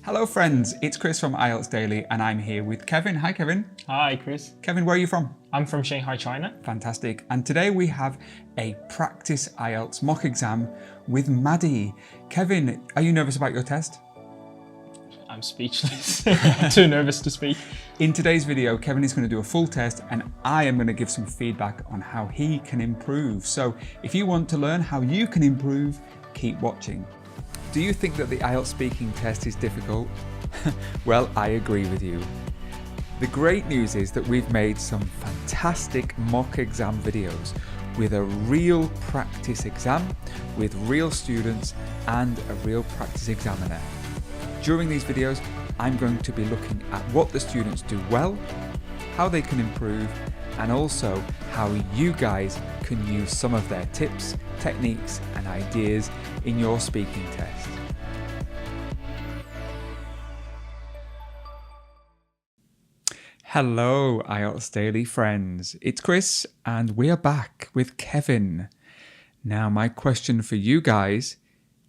Hello friends, it's Chris from IELTS Daily and I'm here with Kevin. Hi Kevin. Hi Chris. Kevin, where are you from? I'm from Shanghai, China. Fantastic. And today we have a practice IELTS mock exam with Maddie. Kevin, are you nervous about your test? I'm speechless. Too nervous to speak. In today's video, Kevin is going to do a full test and I am going to give some feedback on how he can improve. So if you want to learn how you can improve, keep watching. Do you think that the IELTS speaking test is difficult? Well, I agree with you. The great news is that we've made some fantastic mock exam videos with a real practice exam, with real students and a real practice examiner. During these videos, I'm going to be looking at what the students do well, how they can improve, and also how you guys can use some of their tips, techniques, and ideas in your speaking test. Hello, IELTS Daily friends. It's Chris, and we are back with Kevin. Now, my question for you guys: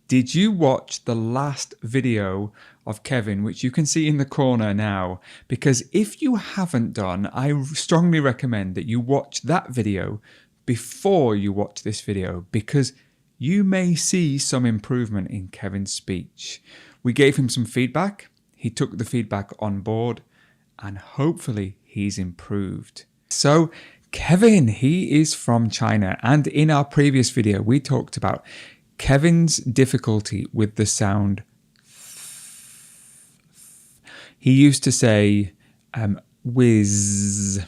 did you watch the last video of Kevin, which you can see in the corner now? Because if you haven't done, I strongly recommend that you watch that video before you watch this video, because you may see some improvement in Kevin's speech. We gave him some feedback. He took the feedback on board and hopefully he's improved. So Kevin, he is from China, and in our previous video, we talked about Kevin's difficulty with the sound. He used to say whiz.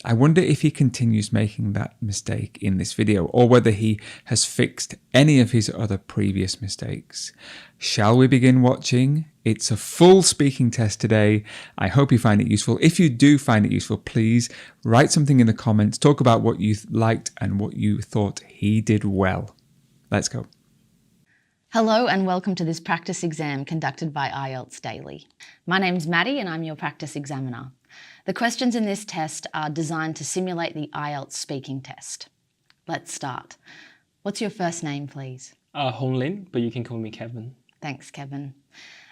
I wonder if he continues making that mistake in this video, or whether he has fixed any of his other previous mistakes. Shall we begin watching? It's a full speaking test today. I hope you find it useful. If you do find it useful, please write something in the comments. Talk about what you liked and what you thought he did well. Let's go. Hello and welcome to this practice exam conducted by IELTS Daily. My name's Maddie and I'm your practice examiner. The questions in this test are designed to simulate the IELTS speaking test. Let's start. What's your first name, please? Hong Lin, but you can call me Kevin. Thanks, Kevin.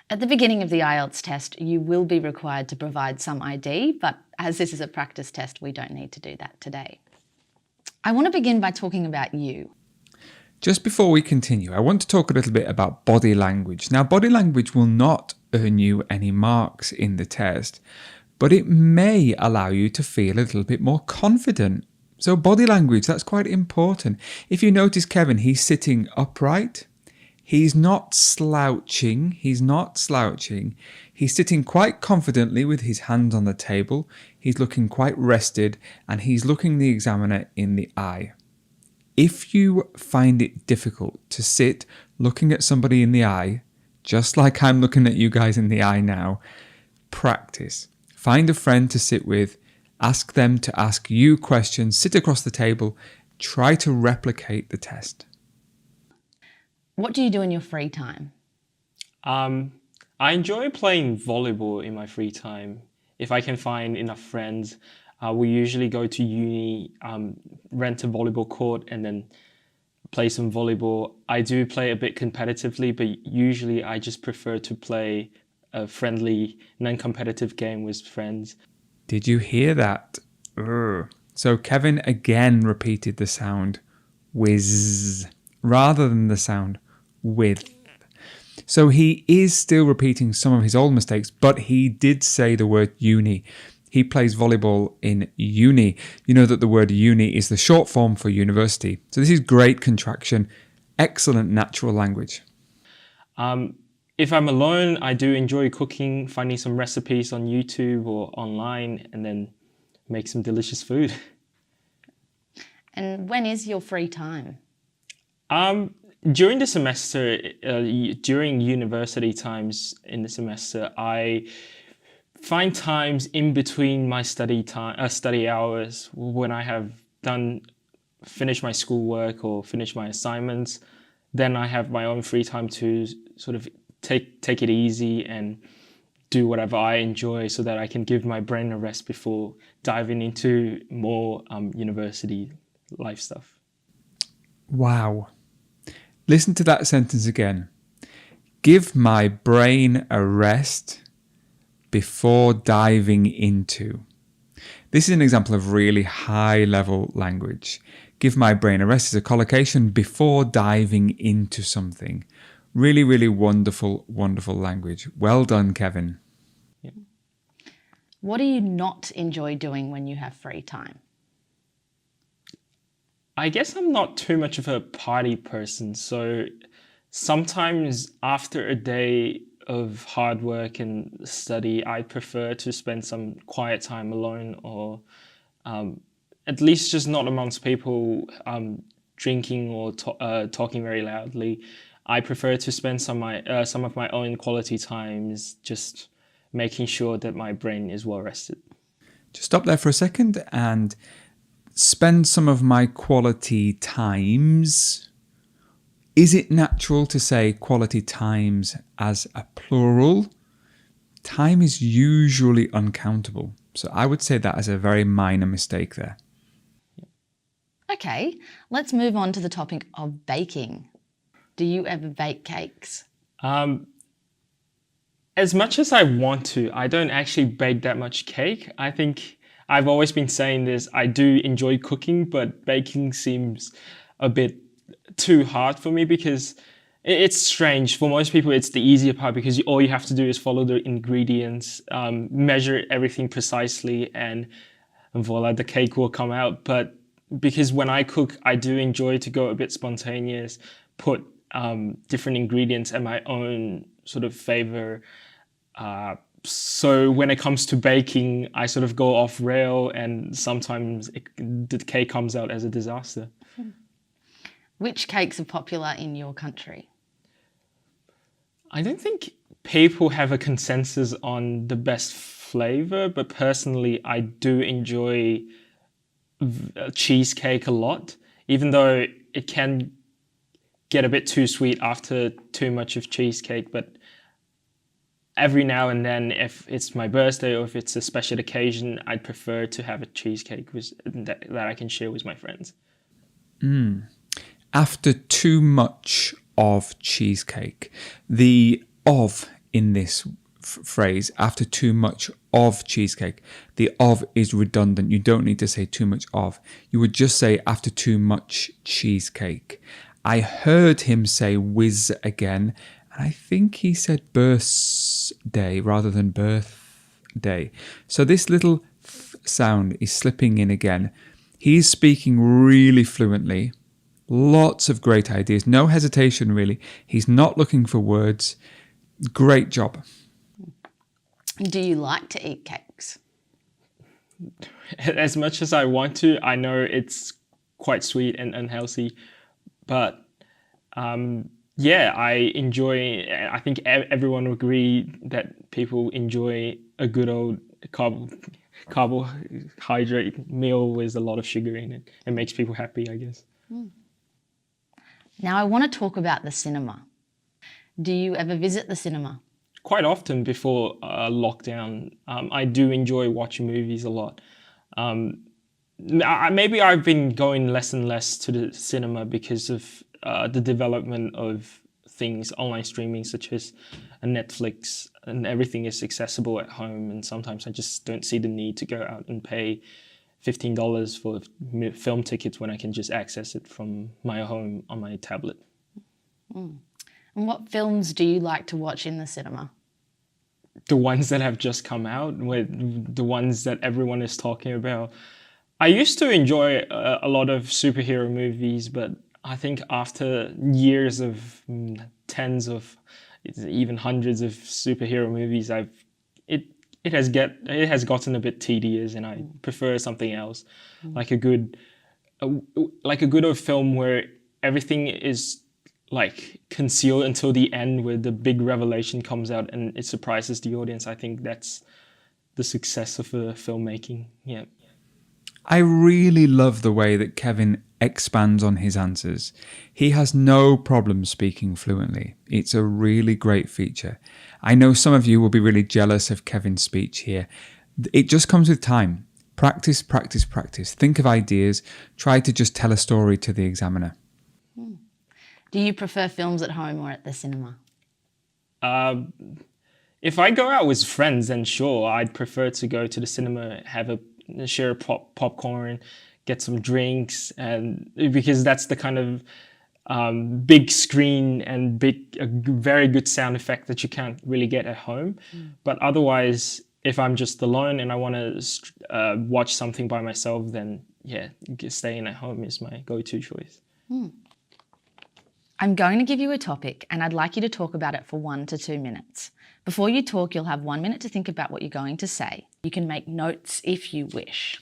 At the beginning of the IELTS test, you will be required to provide some ID, but as this is a practice test, we don't need to do that today. I want to begin by talking about you. Just before we continue, I want to talk a little bit about body language. Now, body language will not earn you any marks in the test, but it may allow you to feel a little bit more confident. So body language, that's quite important. If you notice Kevin, he's sitting upright. He's not slouching. He's sitting quite confidently with his hands on the table. He's looking quite rested and he's looking the examiner in the eye. If you find it difficult to sit looking at somebody in the eye, just like I'm looking at you guys in the eye now, practice. Find a friend to sit with, ask them to ask you questions, sit across the table, try to replicate the test. What do you do in your free time? I enjoy playing volleyball in my free time. If I can find enough friends, we usually go to uni, rent a volleyball court and then play some volleyball. I do play a bit competitively, but usually I just prefer to play a friendly, non-competitive game with friends. Did you hear that? So Kevin again repeated the sound whiz rather than the sound with. So he is still repeating some of his old mistakes, but he did say the word uni. He plays volleyball in uni. You know that the word uni is the short form for university. So this is great contraction, excellent natural language. If I'm alone, I do enjoy cooking, finding some recipes on YouTube or online, and then make some delicious food. And when is your free time? During the semester, during university times in the semester, I find times in between my study hours when I have finished my schoolwork or finished my assignments. Then I have my own free time to sort of take it easy and do whatever I enjoy so that I can give my brain a rest before diving into more university life stuff. Wow. Listen to that sentence again. Give my brain a rest before diving into. This is an example of really high-level language. Give my brain a rest is a collocation before diving into something. Really, really wonderful, wonderful language. Well done, Kevin. Yeah. What do you not enjoy doing when you have free time? I guess I'm not too much of a party person, so sometimes after a day of hard work and study, I prefer to spend some quiet time alone, or at least just not amongst people drinking or talking very loudly. I prefer to spend some of my own quality times just making sure that my brain is well rested. Just stop there for a second and spend some of my quality times. Is it natural to say quality times as a plural? Time is usually uncountable. So I would say that as a very minor mistake there. Okay, let's move on to the topic of baking. Do you ever bake cakes? As much as I want to, I don't actually bake that much cake. I think I've always been saying this, I do enjoy cooking, but baking seems a bit too hard for me because it's strange. For most people, it's the easier part because all you have to do is follow the ingredients, measure everything precisely, and voila, the cake will come out. But because when I cook, I do enjoy to go a bit spontaneous, put different ingredients and my own sort of favor. So when it comes to baking, I sort of go off rail, and sometimes the cake comes out as a disaster. Which cakes are popular in your country? I don't think people have a consensus on the best flavor, but personally, I do enjoy cheesecake a lot, even though it can get a bit too sweet after too much of cheesecake. But every now and then, if it's my birthday or if it's a special occasion, I'd prefer to have a cheesecake that I can share with my friends. After too much of cheesecake, the of in this phrase, after too much of cheesecake, the of is redundant. You don't need to say too much of. You would just say after too much cheesecake. I heard him say whiz again, and I think he said birthday rather than birthday. So this little th sound is slipping in again. He's speaking really fluently. Lots of great ideas. No hesitation, really. He's not looking for words. Great job. Do you like to eat cakes? As much as I want to, I know it's quite sweet and unhealthy. But yeah, I enjoy, I think everyone will agree that people enjoy a good old carbohydrate meal with a lot of sugar in it. It makes people happy, I guess. Now I want to talk about the cinema. Do you ever visit the cinema? Quite often before lockdown. I do enjoy watching movies a lot. Maybe I've been going less and less to the cinema because of the development of things, online streaming such as Netflix, and everything is accessible at home, and sometimes I just don't see the need to go out and pay $15 for film tickets when I can just access it from my home on my tablet. And what films do you like to watch in the cinema? The ones that have just come out, with the ones that everyone is talking about. I used to enjoy a lot of superhero movies, but I think after years of tens of, even hundreds of superhero movies, it has gotten a bit tedious, and I prefer something else, like a good old film where everything is like concealed until the end, where the big revelation comes out and it surprises the audience. I think that's the success of filmmaking. Yeah. I really love the way that Kevin expands on his answers. He has no problem speaking fluently. It's a really great feature. I know some of you will be really jealous of Kevin's speech here. It just comes with time. Practice, practice, practice. Think of ideas. Try to just tell a story to the examiner. Do you prefer films at home or at the cinema? If I go out with friends, then sure, I'd prefer to go to the cinema, share popcorn, get some drinks, and because that's the kind of big screen and a very good sound effect that you can't really get at home. But otherwise, if I'm just alone and I want to watch something by myself, then yeah, staying at home is my go-to choice. I'm going to give you a topic and I'd like you to talk about it for 1 to 2 minutes. Before you talk, you'll have 1 minute to think about what you're going to say. You can make notes if you wish.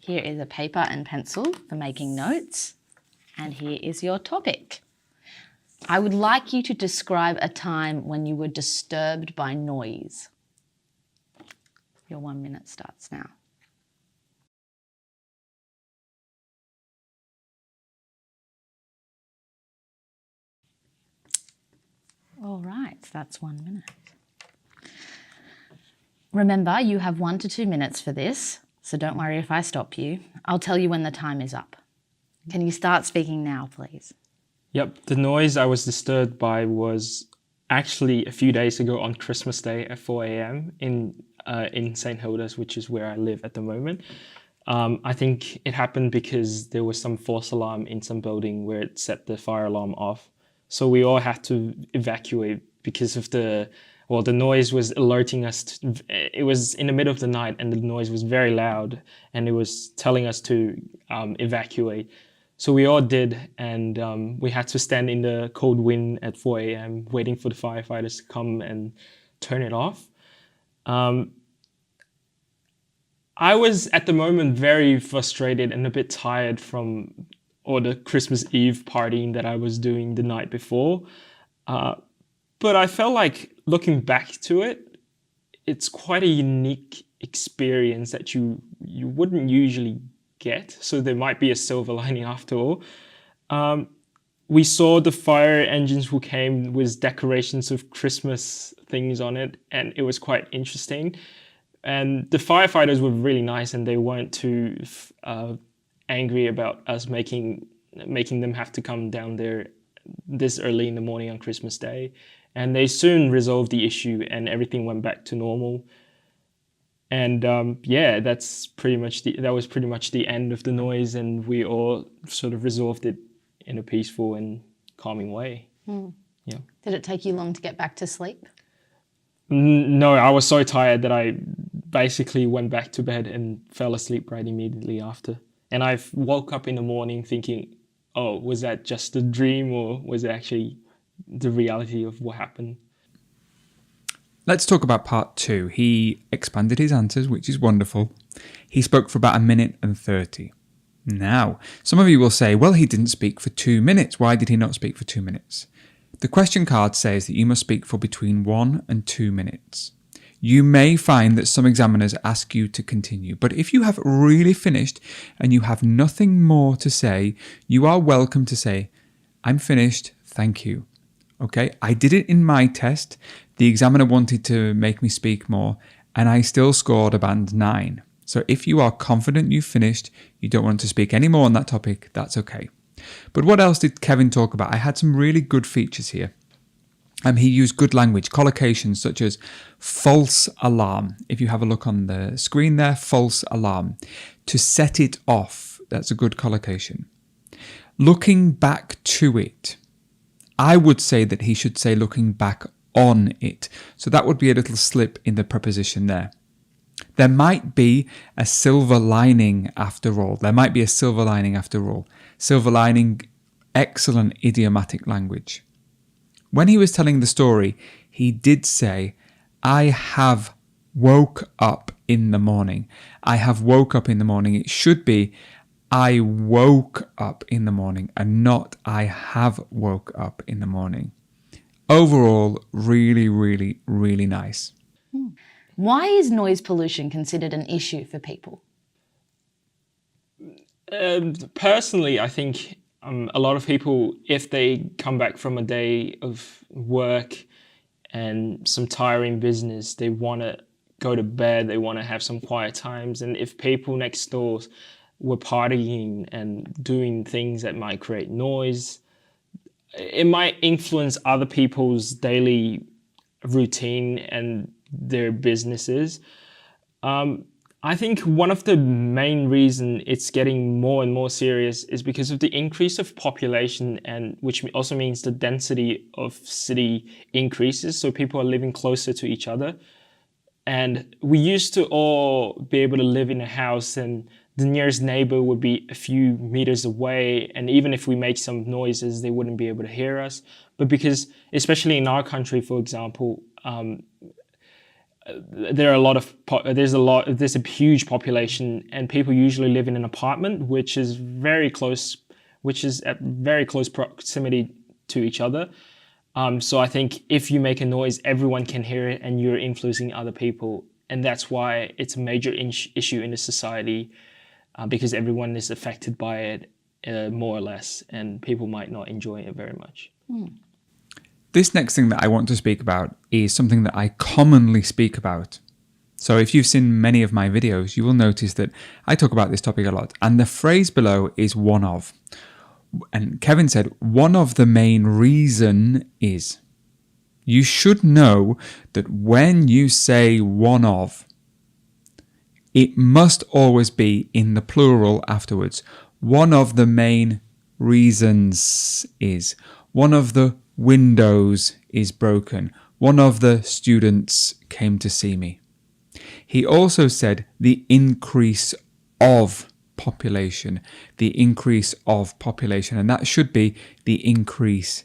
Here is a paper and pencil for making notes. And here is your topic. I would like you to describe a time when you were disturbed by noise. Your 1 minute starts now. All right, that's 1 minute. Remember, you have 1 to 2 minutes for this, so don't worry if I stop you. I'll tell you when the time is up. Can you start speaking now, please? Yep, the noise I was disturbed by was actually a few days ago on Christmas Day at 4 a.m. in St. Hilda's, which is where I live at the moment. I think it happened because there was some false alarm in some building where it set the fire alarm off. So we all had to evacuate because of the noise was alerting us. It was in the middle of the night and the noise was very loud and it was telling us to evacuate. So we all did, and we had to stand in the cold wind at 4 a.m. waiting for the firefighters to come and turn it off. I was at the moment very frustrated and a bit tired from all the Christmas Eve partying that I was doing the night before. But I felt like looking back to it, it's quite a unique experience that you wouldn't usually get. So there might be a silver lining after all. We saw the fire engines who came with decorations of Christmas things on it, and it was quite interesting. And the firefighters were really nice, and they weren't too angry about us making them have to come down there this early in the morning on Christmas Day. And they soon resolved the issue, and everything went back to normal. And yeah, that was pretty much the end of the noise, and we all sort of resolved it in a peaceful and calming way. Yeah. Did it take you long to get back to sleep? No, I was so tired that I basically went back to bed and fell asleep right immediately after. And I woke up in the morning thinking, oh, was that just a dream or was it actually the reality of what happened? Let's talk about part 2. He expanded his answers, which is wonderful. He spoke for about 1 minute and 30. Now, some of you will say, well, he didn't speak for 2 minutes. Why did he not speak for 2 minutes? The question card says that you must speak for between 1 and 2 minutes. You may find that some examiners ask you to continue, but if you have really finished and you have nothing more to say, you are welcome to say, I'm finished, thank you. Okay, I did it in my test. The examiner wanted to make me speak more, and I still scored a band 9. So if you are confident you've finished, you don't want to speak any more on that topic, that's okay. But what else did Kevin talk about? I had some really good features here. He used good language, collocations such as false alarm. If you have a look on the screen there, false alarm. To set it off, that's a good collocation. Looking back to it. I would say that he should say looking back on it. So that would be a little slip in the preposition there. There might be a silver lining after all. Silver lining, excellent idiomatic language. When he was telling the story, he did say, I have woke up in the morning. I have woke up in the morning. It should be, I woke up in the morning and not I have woke up in the morning. Overall, really, really, really nice. Why is noise pollution considered an issue for people? Personally, I think a lot of people, if they come back from a day of work and some tiring business, they want to go to bed, they want to have some quiet times. And if people next door were partying and doing things that might create noise, it might influence other people's daily routine and their businesses. I think one of the main reason it's getting more and more serious is because of the increase of population, and which also means the density of city increases. So people are living closer to each other. And we used to all be able to live in a house and the nearest neighbor would be a few meters away. And even if we make some noises, they wouldn't be able to hear us. But because, especially in our country, for example, there's a huge population, and people usually live in an apartment, which is at very close proximity to each other. So I think if you make a noise, everyone can hear it, and you're influencing other people, and that's why it's a major issue in the society, because everyone is affected by it, more or less, and people might not enjoy it very much. This next thing that I want to speak about is something that I commonly speak about. So if you've seen many of my videos, you will notice that I talk about this topic a lot. And the phrase below is one of. And Kevin said, one of the main reason is. You should know that when you say one of, it must always be in the plural afterwards. One of the main reasons is. One of the windows is broken. One of the students came to see me. He also said the increase of population, the increase of population, and that should be the increase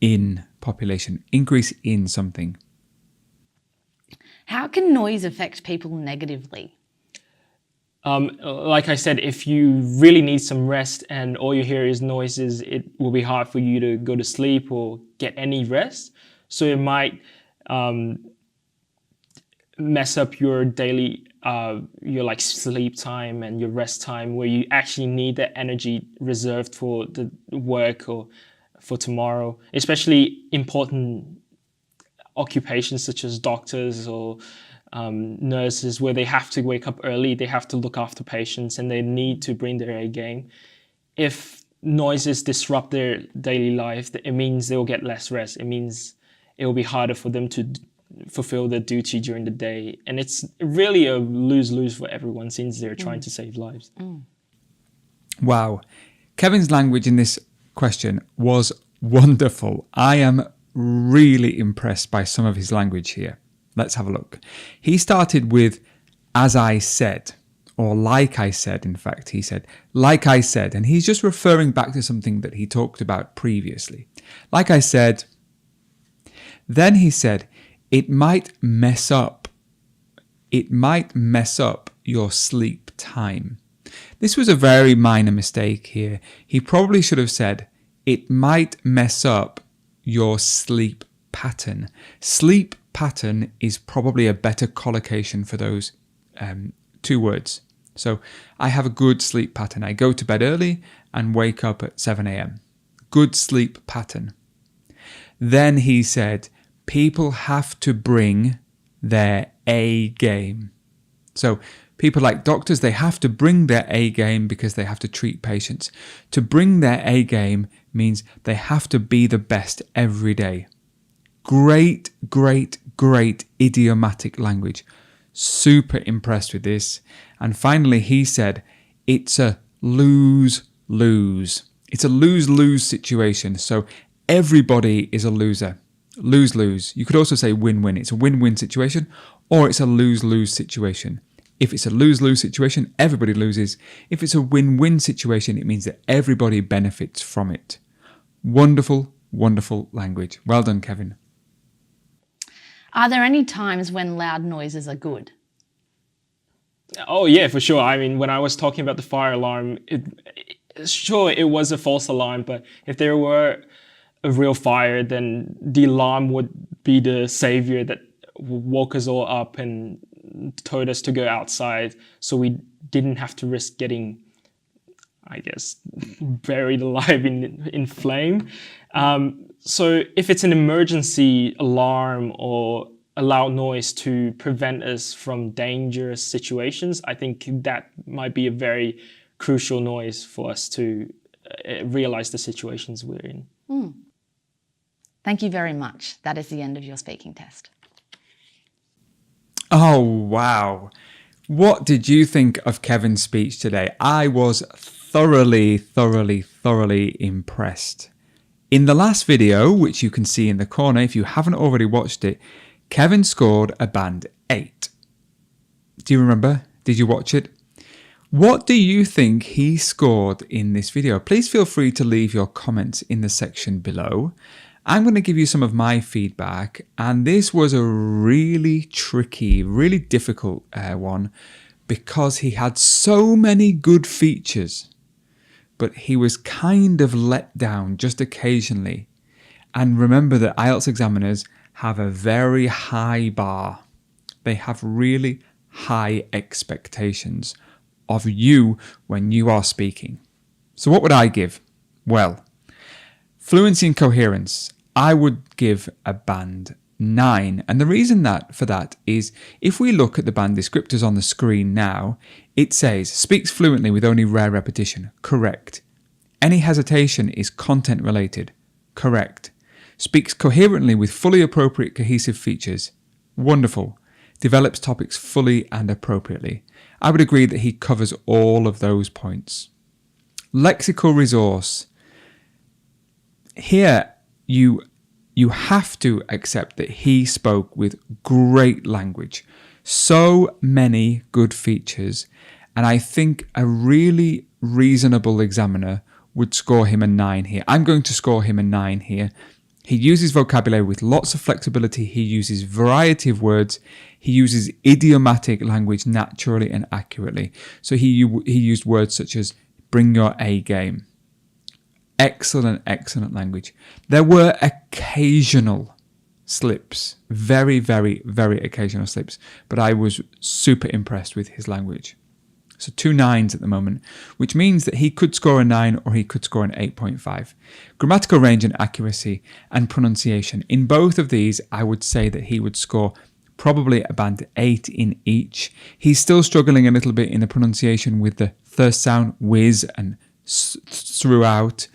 in population, increase in something. How can noise affect people negatively? Like I said, if you really need some rest and all you hear is noises, it will be hard for you to go to sleep or get any rest. So it might mess up your daily, your sleep time and your rest time, where you actually need that energy reserved for the work or for tomorrow, especially important occupations such as doctors or nurses, where they have to wake up early, they have to look after patients, and they need to bring their A game. If noises disrupt their daily life, it means they will get less rest. It means it will be harder for them to fulfill their duty during the day. And it's really a lose-lose for everyone, since they're trying to save lives. Wow. Kevin's language in this question was wonderful. I am really impressed by some of his language here. Let's have a look. He started with, as I said, or like I said, in fact. He said, like I said, and he's just referring back to something that he talked about previously. Like I said. Then he said, it might mess up your sleep time. This was a very minor mistake here. He probably should have said, it might mess up your sleep pattern. Sleep pattern is probably a better collocation for those two words. So I have a good sleep pattern. I go to bed early and wake up at 7 a.m. Good sleep pattern. Then he said, people have to bring their A game. So people like doctors, they have to bring their A game because they have to treat patients. To bring their A game means they have to be the best every day. Great, great, great idiomatic language. Super impressed with this. And finally, he said, it's a lose-lose. It's a lose-lose situation. So everybody is a loser. Lose-lose. You could also say win-win. It's a win-win situation, or it's a lose-lose situation. If it's a lose-lose situation, everybody loses. If it's a win-win situation, it means that everybody benefits from it. Wonderful, wonderful language. Well done, Kevin. Are there any times when loud noises are good? Oh yeah, for sure. I mean, when I was talking about the fire alarm, sure, it was a false alarm, but if there were a real fire, then the alarm would be the savior that woke us all up and told us to go outside, so we didn't have to risk getting, I guess, buried alive in flame. So if it's an emergency alarm or a loud noise to prevent us from dangerous situations, I think that might be a very crucial noise for us to realize the situations we're in. Thank you very much. That is the end of your speaking test. Oh, wow. What did you think of Kevin's speech today? I was thoroughly impressed. In the last video, which you can see in the corner if you haven't already watched it, Kevin scored a band 8. Do you remember? Did you watch it? What do you think he scored in this video? Please feel free to leave your comments in the section below. I'm going to give you some of my feedback, and this was a really tricky, really difficult one because he had so many good features, but he was kind of let down just occasionally. And remember that IELTS examiners have a very high bar. They have really high expectations of you when you are speaking. So what would I give? Well, fluency and coherence, I would give a band 9. And the reason for that is if we look at the band descriptors on the screen now, it says, speaks fluently with only rare repetition. Correct. Any hesitation is content related. Correct. Speaks coherently with fully appropriate cohesive features. Wonderful. Develops topics fully and appropriately. I would agree that he covers all of those points. Lexical resource. Here, you have to accept that he spoke with great language. So many good features. And I think a really reasonable examiner would score him a 9 here. I'm going to score him a 9 here. He uses vocabulary with lots of flexibility. He uses variety of words. He uses idiomatic language naturally and accurately. So he used words such as bring your A game. Excellent language. There were occasional slips, very occasional slips, but I was super impressed with his language. So 2 9s at the moment, which means that he could score a 9 or he could score an 8.5. Grammatical range and accuracy and pronunciation. In both of these, I would say that he would score probably a band 8 in each. He's still struggling a little bit in the pronunciation with the first sound, whiz and throughout.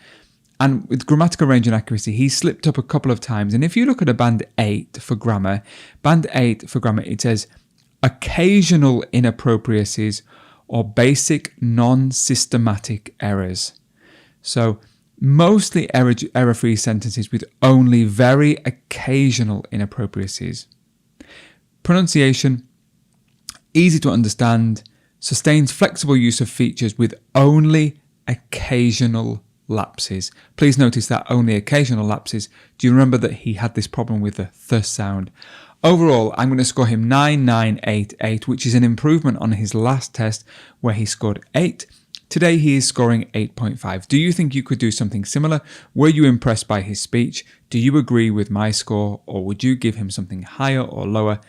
And with grammatical range and accuracy, he slipped up a couple of times. And if you look at a band 8 for grammar, it says occasional inappropriacies or basic non-systematic errors. So mostly error-free sentences with only very occasional inappropriacies. Pronunciation, easy to understand, sustains flexible use of features with only occasional lapses. Please notice that only occasional lapses. Do you remember that he had this problem with the th sound? Overall, I'm going to score him 9, 9, 8, 8, which is an improvement on his last test where he scored 8. Today he is scoring 8.5. Do you think you could do something similar? Were you impressed by his speech? Do you agree with my score, or would you give him something higher or lower?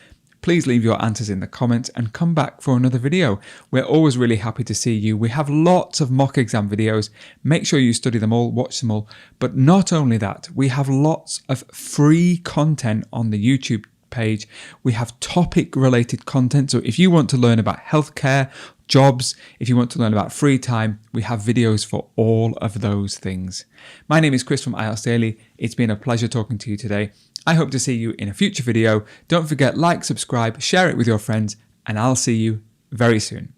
Please leave your answers in the comments and come back for another video. We're always really happy to see you. We have lots of mock exam videos. Make sure you study them all, watch them all. But not only that, we have lots of free content on the YouTube page. We have topic related content. So if you want to learn about healthcare, jobs, if you want to learn about free time, we have videos for all of those things. My name is Chris from IELTS Daily. It's been a pleasure talking to you today. I hope to see you in a future video. Don't forget, like, subscribe, share it with your friends, and I'll see you very soon.